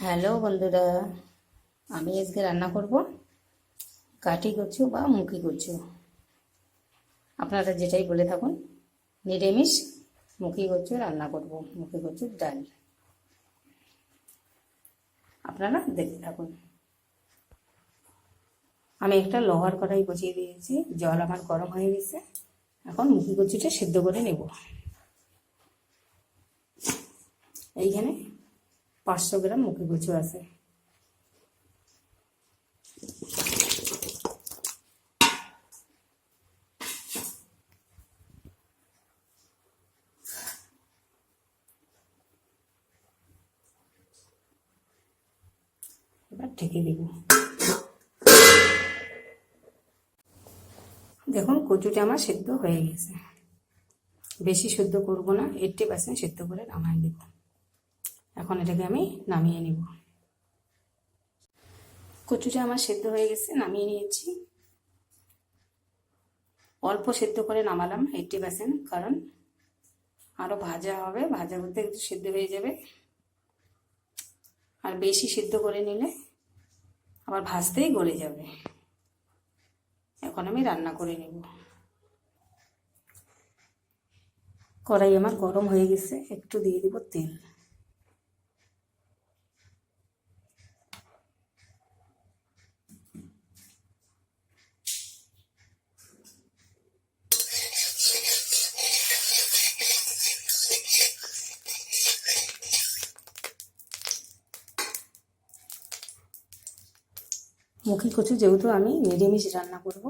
Hello বন্ধুরা, আমি আজকে রান্না করব কাঠি কচু বা মুখি কচু। আপনারা যেটাই বলে থাকুন, নিরামিষ মুখি কচু রান্না করব, মুখি কচুর ডাল। আপনারা দেখতে থাকুন। আমি একটা লোহার কড়াই বসিয়ে দিয়েছি, জল আমার গরম হয়ে গেছে। এখন মুখি কচুটা সিদ্ধ করে নেব। এইখানে 500 গ্রাম মুখি কচু আছে। এবার ঢেকে দেব। দেখুন কচুটা আমার সিদ্ধ হয়ে গেছে। বেশি সিদ্ধ করব না, 80% সিদ্ধ করে নামিয়ে দেব। এখন এটাকে আমি নামিয়ে নেব। কচুটা আমার সিদ্ধ হয়ে গেছে, নামিয়ে নিয়েছি। অল্প সিদ্ধ করে নামালাম 80%, কারণ আরও ভাজা হবে, ভাজা করতে একটু সিদ্ধ হয়ে যাবে। আর বেশি সিদ্ধ করে নিলে আবার ভাজতেই গলে যাবে। এখন আমি রান্না করে নেব। কড়াই আমার গরম হয়ে গেছে, একটু দিয়ে দিব তেল। মুখি কচু যেহেতু আমি নিরামিষ রান্না করব,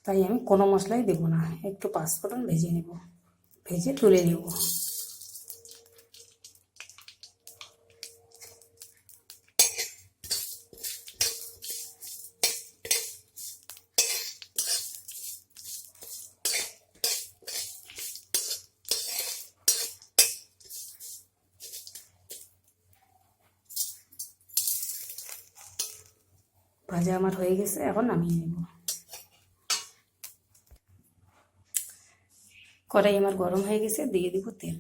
তাই আমি কোনো মশলাই দেব না। একটু পাঁচফোড়ন ভেজে নেব, ভেজে তুলে নেব। ভাজা আমার হয়ে গেছে, এখন নামিয়ে নেব। কড়াই আমার গরম হয়ে গেছে, দিয়ে দিব তেল।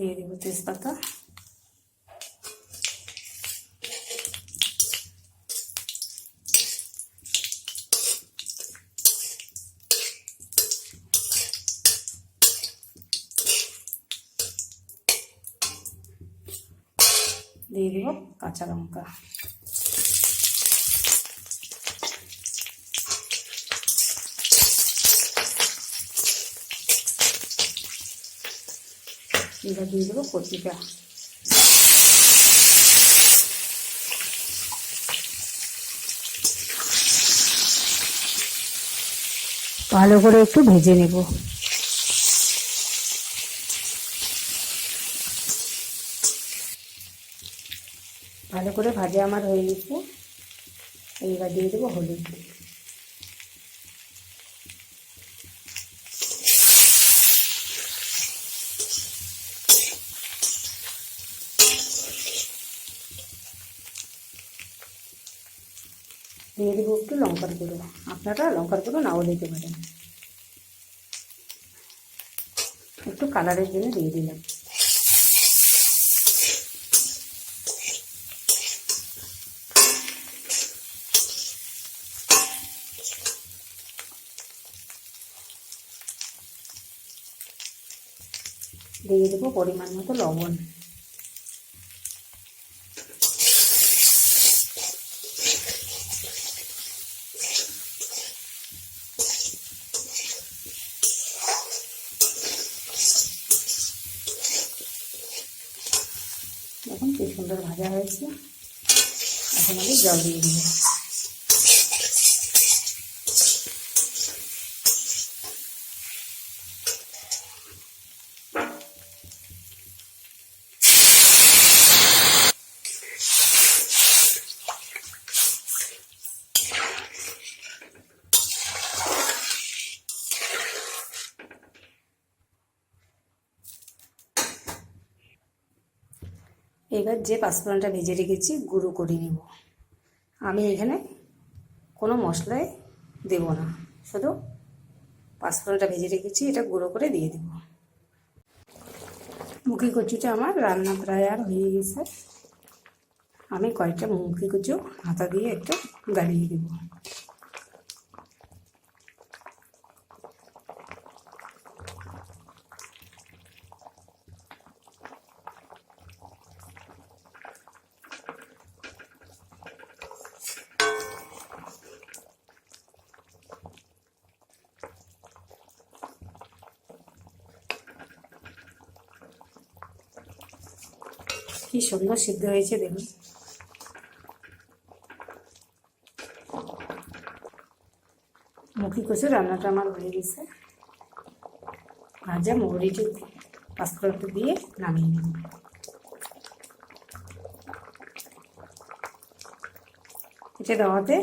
দিয়ে দিব তেজপাতা, দিয়ে দিব কাঁচা লঙ্কা, এবার দিয়ে দেবো কচুটা। ভালো করে একটু ভেজে নেব। ভালো করে ভাজা আমার হয়ে গেছে। এইবার দিয়ে দেবো হলুদ। দিয়ে দেবো একটু লঙ্কার গুঁড়ো। আপনারা লঙ্কার গুঁড়ো নাও দিতে পারেন, একটু কালারের জন্য দিয়ে দিলাম। দিয়ে দেবো পরিমাণ মতো লবণ। দেখুন কি সুন্দর ভাজা হয়েছে। এখন আমি জল দিয়ে দিব। এবার যে পাঁচফোড়নটা ভেজে রেখেছি গুঁড়ো করে নেব। আমি এখানে কোনো মশলাই দেব না, শুধু পাঁচফোড়নটা ভেজে রেখেছি এটা গুঁড়ো করে দিয়ে দেব। মুখি কচুটা আমার রান্না প্রায় আর হয়ে গেছে। আমি কয়েকটা মুখি কচু হাতা দিয়ে একটু গাড়িয়ে দেব। কি সুন্দর সিদ্ধ হয়েছে দেখুন। মুখি কচু রান্নাটা আমার হয়ে গেছে। ভাজা মৌরিটি পাঁচফোড়নটা দিয়ে নামিয়ে নেব। এটা দেওয়াতে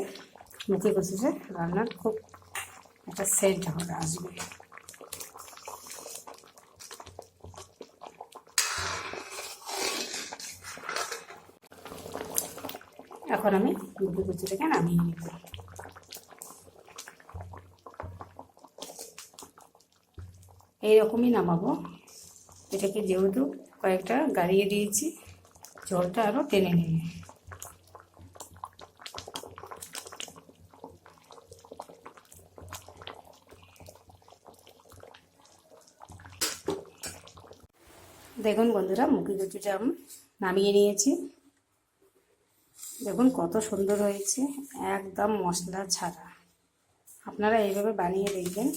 মুখি কচুটা রান্নার খুব একটা সেন্ট হবে, আসবে। এখন আমি মুখি কচুটাকে নামিয়ে নেব। এইরকমই নামাবো। এটাকে যেহেতু কয়েকটা গাড়িয়ে দিয়েছি, ঝোলটা আরও টেনে নেবে। দেখুন বন্ধুরা, মুখি কচুটা আমি নামিয়ে নিয়েছি। দেখুন কত সুন্দর হয়েছে, একদম মশলা ছাড়া। আপনারা এইভাবে বানিয়ে দেখবেন।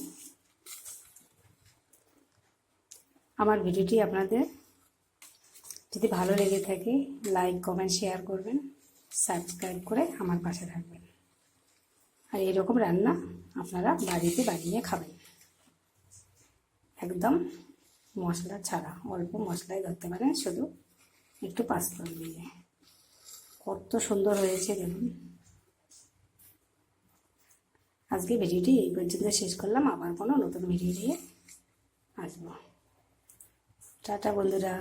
আমার ভিডিওটি আপনাদের যদি ভালো লেগে থাকে লাইক কমেন্ট শেয়ার করবেন, সাবস্ক্রাইব করে আমার পাশে থাকবেন। আর এরকম রান্না আপনারা বাড়িতে বানিয়ে খাবেন, একদম মশলা ছাড়া। অল্প মশলায় ধরতে পারেন, শুধু একটু পাঁচফোড়ন দিয়ে। কত সুন্দর হয়েছে দেখুন। আজকে ভিডিওটি এই পর্যন্ত শেষ করলাম। আবার কোনো নতুন ভিডিও নিয়ে আসবো। টাটা বন্ধুরা।